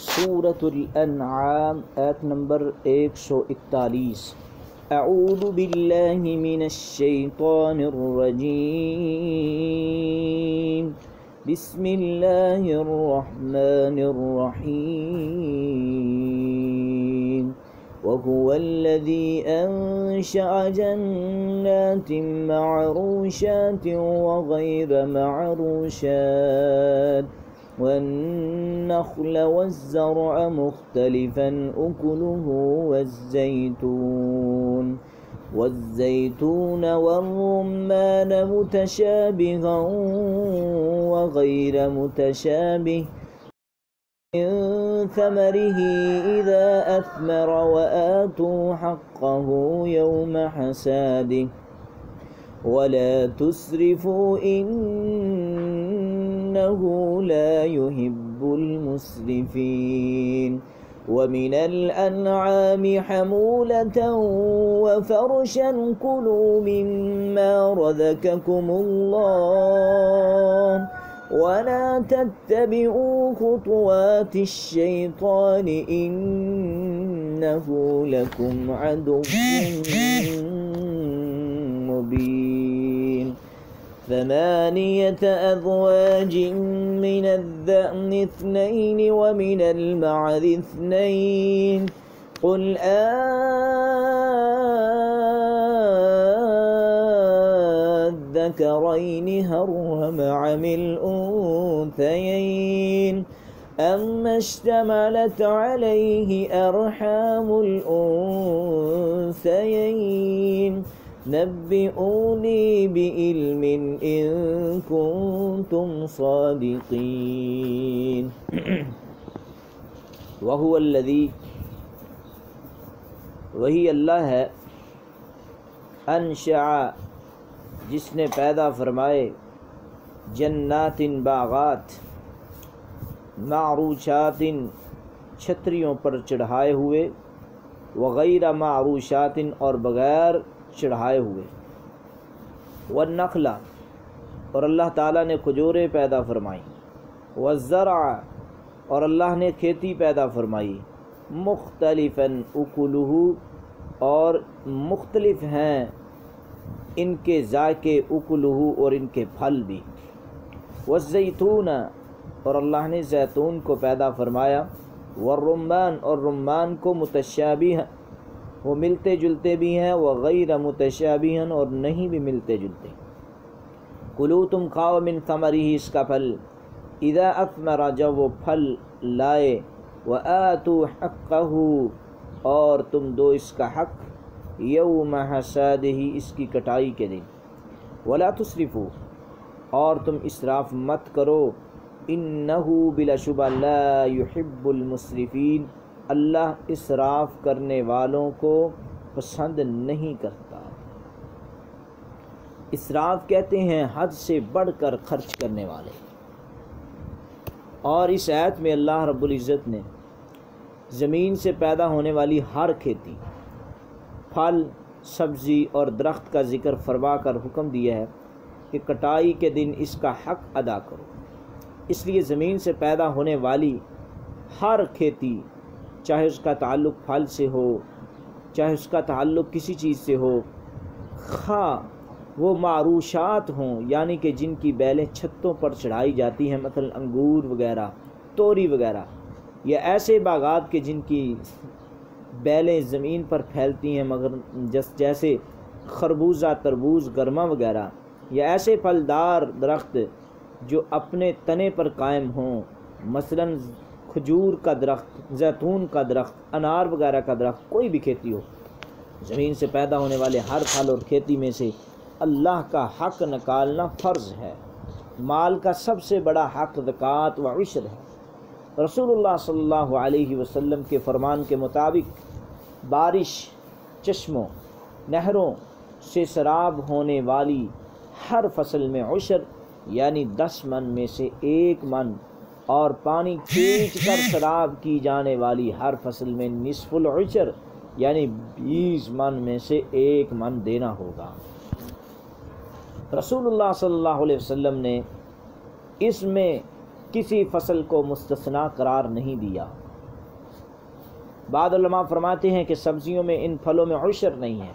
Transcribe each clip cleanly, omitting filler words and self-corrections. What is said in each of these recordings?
سورۃ الانعام آیت نمبر 141۔ اعوذ باللہ من الشیطان الرجیم، بسم اللہ الرحمن الرحیم۔ وهو الذي أنشأ جنات معروشات وغير معروشات والنخل والزرع مختلفا أكله والزيتون والرمان متشابها وغير متشابه من ثمره إذا أثمر وآتوا حقه يوم حساده ولا تسرفوا إنه لا يحب المسرفين۔ ومن الأنعام حمولة وفرشا كلوا مما رزقكم الله ولا تتبعوا خطوات الشيطان إنه لكم عدو مبين۔ ثمانية أزواج من الضأن اثنين ومن المعز اثنين قل الذكرين حرم أم الأنثيين أما اشتملت عليه أرحام الأنثيين نبئوني بعلم إن كنتم صادقين۔ وهو الذي، وہی اللہ ہے، انشأ، جس نے پیدا فرمائے، جنات، باغات، معروشات، چھتریوں پر چڑھائے ہوئے، وغیر معروشات، اور بغیر چڑھائے ہوئے، والنخل، اور اللہ تعالیٰ نے کھجوریں پیدا فرمائیں، والزرع، اور اللہ نے کھیتی پیدا فرمائی، مختلفاً اکلہ، اور مختلف ہیں ان کے ذائقے، اکلہ، اور ان کے پھل بھی، والزیتون، اور اللہ نے زیتون کو پیدا فرمایا، والرمان، اور رمان کو، متشابہ، وہ ملتے جلتے بھی ہیں، وغیر متشابہ، اور نہیں بھی ملتے جلتے۔ کلو، تم کھاؤ، من ثمرہ، اس کا پھل، اذا اثمر، جب وہ پھل لائے، وآتوا حقہ، اور تم دو اس کا حق، یوم حصادہ، اس کی کٹائی کے دن، ولا تسرفوا، اور تم اسراف مت کرو، انہ، بلا شبہ، لا یحب المسرفین، اللہ اسراف کرنے والوں کو پسند نہیں کرتا۔ اسراف کہتے ہیں حد سے بڑھ کر خرچ کرنے والے۔ اور اس آیت میں اللہ رب العزت نے زمین سے پیدا ہونے والی ہر کھیتی، پھل، سبزی اور درخت کا ذکر فرما کر حکم دیا ہے کہ کٹائی کے دن اس کا حق ادا کرو۔ اس لیے زمین سے پیدا ہونے والی ہر کھیتی، چاہے اس کا تعلق پھل سے ہو، چاہے اس کا تعلق کسی چیز سے ہو، خواہ وہ معروشات ہوں، یعنی کہ جن کی بیلیں چھتوں پر چڑھائی جاتی ہیں، مثلا انگور وغیرہ، توری وغیرہ، یا ایسے باغات کے جن کی بیلیں زمین پر پھیلتی ہیں، مگر جیسے خربوزہ، تربوز، گرما وغیرہ، یا ایسے پھلدار درخت جو اپنے تنے پر قائم ہوں، مثلا کھجور کا درخت، زیتون کا درخت، انار وغیرہ کا درخت، کوئی بھی کھیتی ہو، زمین سے پیدا ہونے والے ہر پھل اور کھیتی میں سے اللہ کا حق نکالنا فرض ہے۔ مال کا سب سے بڑا حق زکوٰۃ و عشر ہے۔ رسول اللہ صلی اللہ علیہ وسلم کے فرمان کے مطابق بارش، چشموں، نہروں سے سراب ہونے والی ہر فصل میں عشر، یعنی 10 من میں سے 1 من، اور پانی کھینچ کر سراب کی جانے والی ہر فصل میں نصف العشر، یعنی 20 من میں سے 1 من دینا ہوگا۔ رسول اللہ صلی اللہ علیہ وسلم نے اس میں کسی فصل کو مستثنا قرار نہیں دیا، بعض علماء فرماتے ہیں کہ سبزیوں میں ان پھلوں میں عشر نہیں ہے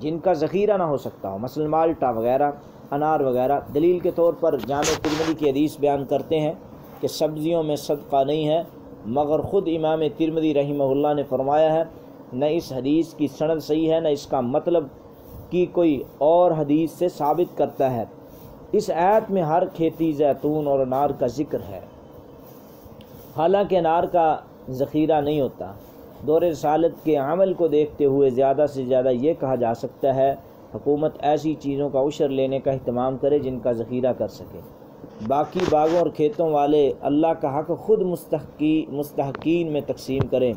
جن کا ذخیرہ نہ ہو سکتا ہو، مثلا مالٹا وغیرہ، انار وغیرہ۔ دلیل کے طور پر جامع ترمذی کی حدیث بیان کرتے ہیں کہ سبزیوں میں صدقہ نہیں ہے، مگر خود امام ترمذی رحمہ اللہ نے فرمایا ہے نہ اس حدیث کی سند صحیح ہے، نہ اس کا مطلب کی کوئی اور حدیث سے ثابت کرتا ہے۔ اس آیت میں ہر کھیتی زیتون اور انار کا ذکر ہے، حالانکہ انار کا ذخیرہ نہیں ہوتا۔ دور رسالت کے عمل کو دیکھتے ہوئے زیادہ سے زیادہ یہ کہا جا سکتا ہے حکومت ایسی چیزوں کا عشر لینے کا اہتمام کرے جن کا ذخیرہ کر سکے۔ باقی باغوں اور کھیتوں والے اللہ کا حق خود مستحقین میں تقسیم کریں۔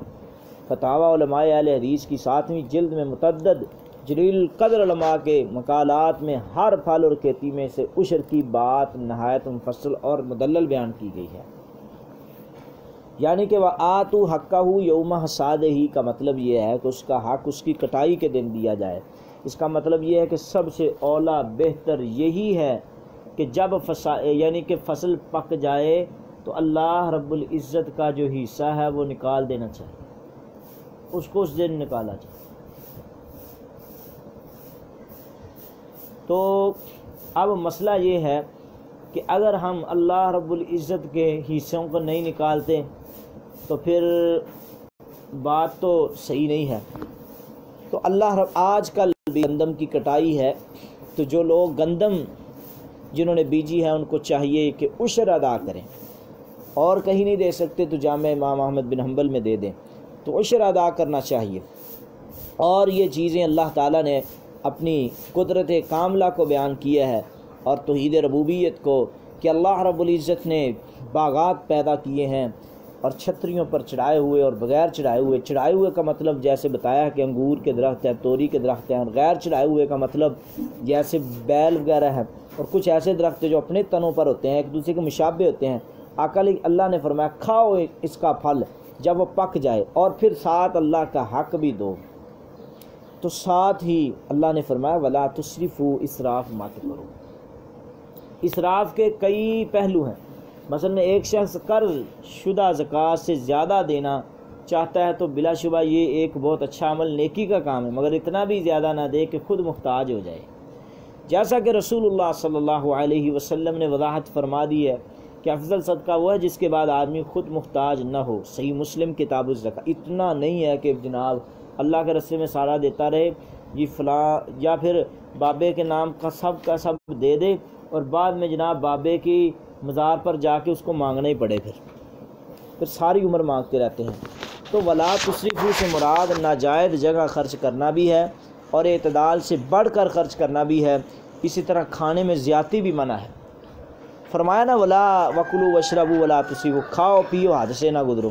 فتاوی علماء اہل حدیث کی 7ویں جلد میں متعدد جلیل القدر علماء کے مقالات میں ہر پھل اور کھیتی میں سے عشر کی بات نہایت مفصل اور مدلل بیان کی گئی ہے۔ یعنی کہ وَآتُوا حَقَّهُ یوم حصادہ کا مطلب یہ ہے کہ اس کا حق اس کی کٹائی کے دن دیا جائے۔ اس کا مطلب یہ ہے کہ سب سے اولا بہتر یہی ہے کہ جب یعنی کہ فصل پک جائے تو اللہ رب العزت کا جو حصہ ہے وہ نکال دینا چاہیے، اس کو اس دن نکالا جائے۔ تو اب مسئلہ یہ ہے کہ اگر ہم اللہ رب العزت کے حصوں کو نہیں نکالتے تو پھر بات تو صحیح نہیں ہے۔ تو اللہ آج کل بھی گندم کی کٹائی ہے، تو جو لوگ گندم جنہوں نے بیجی ہے ان کو چاہیے کہ عشر ادا کریں، اور کہیں نہیں دے سکتے تو جامع امام احمد بن حنبل میں دے دیں، تو عشر ادا کرنا چاہیے۔ اور یہ چیزیں اللہ تعالیٰ نے اپنی قدرت کاملہ کو بیان کیا ہے، اور توحید ربوبیت کو، کہ اللہ رب العزت نے باغات پیدا کیے ہیں اور چھتریوں پر چڑھائے ہوئے اور بغیر چڑھائے ہوئے۔ چڑھائے ہوئے کا مطلب جیسے بتایا کہ انگور کے درخت ہے، توری کے درخت ہیں، اور غیر چڑھائے ہوئے کا مطلب جیسے بیل وغیرہ ہے، اور کچھ ایسے درخت جو اپنے تنوں پر ہوتے ہیں، ایک دوسرے کے مشابہ ہوتے ہیں۔ اللہ نے فرمایا کھاؤ اس کا پھل جب وہ پک جائے، اور پھر ساتھ اللہ کا حق بھی دو۔ تو ساتھ ہی اللہ نے فرمایا ولا تسرفوا، اسراف مت کرو۔ اسراف کے کئی پہلو ہیں۔ مثلا ایک شخص قرض شدہ زکوٰۃ سے زیادہ دینا چاہتا ہے تو بلا شبہ یہ ایک بہت اچھا عمل، نیکی کا کام ہے، مگر اتنا بھی زیادہ نہ دے کہ خود محتاج ہو جائے۔ جیسا کہ رسول اللہ صلی اللہ علیہ وسلم نے وضاحت فرما دی ہے کہ افضل صدقہ وہ ہے جس کے بعد آدمی خود محتاج نہ ہو۔ صحیح مسلم کتاب الزکاۃ۔ اتنا نہیں ہے کہ جناب اللہ کے رستے میں سارا دیتا رہے، یہ فلاں، یا پھر بابے کے نام کا سب دے دے، اور بعد میں جناب بابے کی مزار پر جا کے اس کو مانگنا ہی پڑے، پھر ساری عمر مانگتے رہتے ہیں۔ تو ولا تسرفوا سے مراد ناجائز جگہ خرچ کرنا بھی ہے، اور اعتدال سے بڑھ کر خرچ کرنا بھی ہے۔ اسی طرح کھانے میں زیادتی بھی منع ہے۔ فرمایا نا ولا وکلوا واشربوا ولا تسرفوا، کھاؤ پیو حد سے نہ گزرو۔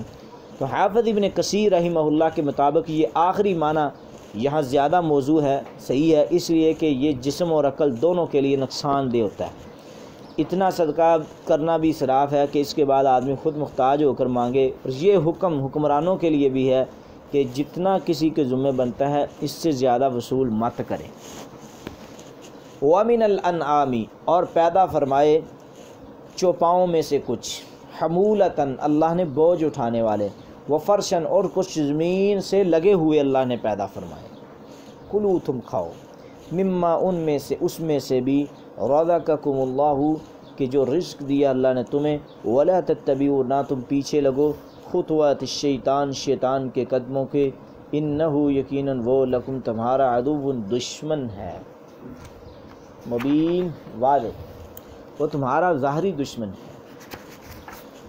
تو حافظ ابن کثیر رحمہ اللہ کے مطابق یہ آخری معنی یہاں زیادہ موضوع ہے، صحیح ہے، اس لیے کہ یہ جسم اور عقل دونوں کے لیے نقصان دہ ہوتا ہے۔ اتنا صدقہ کرنا بھی اسراف ہے کہ اس کے بعد آدمی خود محتاج ہو کر مانگے۔ اور یہ حکم حکمرانوں کے لیے بھی ہے کہ جتنا کسی کے ذمہ بنتا ہے اس سے زیادہ وصول مت کریں۔ وَمِنَ الْأَنْعَامِ، اور پیدا فرمائے چوپاؤں میں سے کچھ، حمولتاً اللہ نے بوجھ اٹھانے والے، وفرشن، اور کچھ زمین سے لگے ہوئے اللہ نے پیدا فرمائے۔ کلو، تم کھاؤ، مما، ان میں سے، اس میں سے بھی، رزقکم اللہ، کہ جو رزق دیا اللہ نے تمہیں، ولا تتبعوا، نہ تم پیچھے لگو، خطوات الشیطان، شیطان کے قدموں کے، انہ، یقیناً وہ، لکم، تمہارا، عدو، دشمن ہے، مبین، واضح، وہ تمہارا ظاہری دشمن ہے۔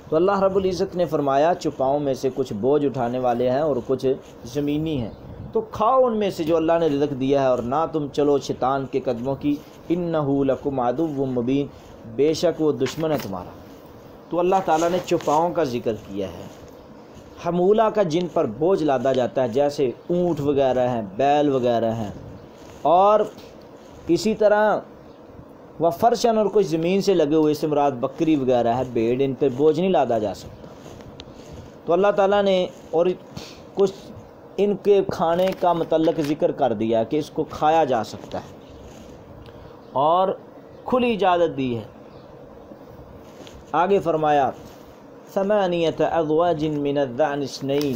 تو اللہ رب العزت نے فرمایا چوپاؤں میں سے کچھ بوجھ اٹھانے والے ہیں اور کچھ زمینی ہیں، تو کھاؤ ان میں سے جو اللہ نے رزق دیا ہے، اور نہ تم چلو شیطان کے قدموں کی، انہ لکم عدو مبین، بے شک وہ دشمن ہے تمہارا۔ تو اللہ تعالیٰ نے چوپاؤں کا ذکر کیا ہے، حمولہ کا جن پر بوجھ لادا جاتا ہے، جیسے اونٹ وغیرہ ہیں، بیل وغیرہ ہیں، اور اسی طرح وفرشن، اور کچھ زمین سے لگے ہوئے، سے مراد بکری وغیرہ ہے، بھیڑ، ان پہ بوجھ نہیں لادا جا سکتا۔ تو اللہ تعالیٰ نے اور کچھ ان کے کھانے کا متعلق ذکر کر دیا کہ اس کو کھایا جا سکتا ہے، اور کھلی اجازت دی ہے۔ آگے فرمایا ثمانیۃ ازواج من الضأن اثنین،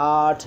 8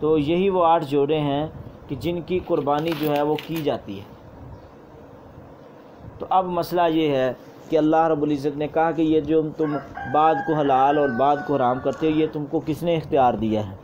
تو یہی وہ 8 جوڑے ہیں کہ جن کی قربانی جو ہے وہ کی جاتی ہے۔ تو اب مسئلہ یہ ہے کہ اللہ رب العزت نے کہا کہ یہ جو تم بعد کو حلال اور بعد کو حرام کرتے ہو، یہ تم کو کس نے اختیار دیا ہے؟